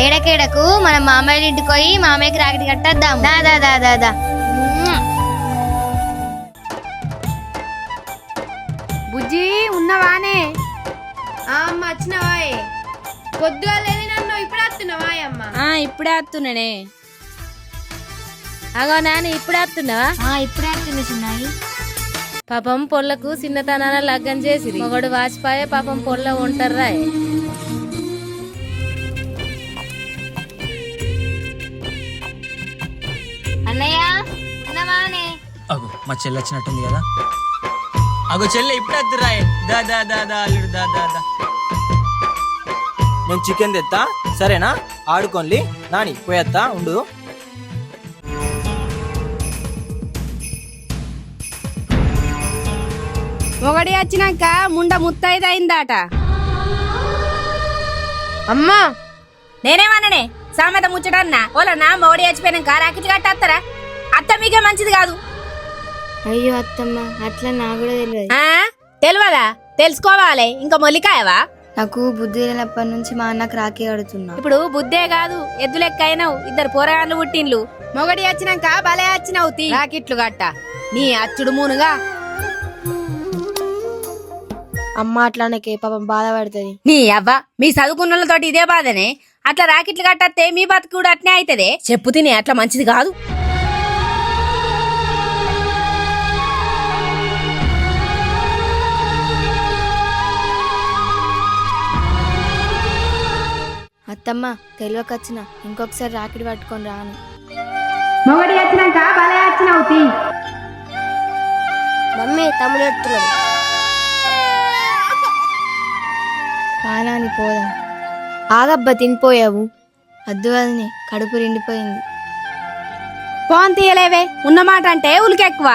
ఏడకేడకు మనం మామయ్య ఇంటికి పోయి మామయ్యకి రాకెట్ కట్టేద్దాం. దాదా దాదా దా. బుజ్జి ఉన్నవానే? అమ్మ వచ్చినవాయే. పొద్దుగా లేదు నన్ను ఇప్పుడే వస్తున్నావా అమ్మ? ఇప్పుడే వస్తున్నానే. అగో నాన్న ఇప్పుడే వస్తున్నావా? ఇప్పుడే వస్తుంది చిన్నాయి. పాపం పొల్లకు చిన్నతనాన లగ్గం చేసి మొగడు వాచిపాయే పాపం పొల్ల ఉంటారా. అన్నయ్య ఉన్నవానే? అగో మా చెల్లి వచ్చినట్టుంది కదా. అగో చెల్లె ఇప్పుడే వద్దురాయే. దా దా దా దా అల్లుడు దా దా దా. నేను చికెన్ తెత్తా సరేనా? ఆడుకోండి నాని పోయేత్తా ఉండు. మొగడి వచ్చినాక ముండ ముత్తైదయిందాట. అమ్మా నేనేమన్నానే సామెత ముచ్చటన్నా ఓలన్నా మొగడి చచ్చిపోయినాక రాకెట్లు కట్టేస్తారా? అత్త మీకే మంచిది కాదు. అయ్యో అత్తమ్మ, అట్లా నాకు కూడా తెలియదు. తెలియదా? తెలుసుకోవాలి. ఇంకా మొల్లికాయవా? నాకు బుద్ధి లేనప్పటి నుంచి మా అన్నకు రాఖీ కడుతున్నా. ఇప్పుడు బుద్ధే కాదు ఎద్దు లెక్క అయినావు. ఇద్దరు పోరగాళ్ళు పుట్టిండ్లు. మొగడి వచ్చినాక భలే వచ్చినావు తీ రాకెట్లు గట్ట. నీ అచ్చుడు మూనుగా. అమ్మ అట్లానకే పాపం బాధపడుతుంది. నీ అవ్వ మీ చదువుకున్నోళ్ళతోటి ఇదే బాధనే. అట్లా రాకెట్లు కట్టేస్తే మీ బతుకు కూడా అట్నే అవుతుంది. చెప్పు తిని అట్లా మంచిది కాదు. అత్తమ్మ తెలియకొచ్చిన ఇంకొకసారి రాకెట్ పట్టుకొని రాను. మొగడి వచ్చినాక భలే వచ్చినావు తీ. మమ్మీ తమ్ముడు ఎడుతున్నాడు. పాలాని పోదాం. ఆగబ్బా తినిపోయావు. అద్దు వదిని కడుపు నిండిపోయింది. ఫోన్ తీయలేవే ఉన్నమాట అంటే ఉలికెక్కువ.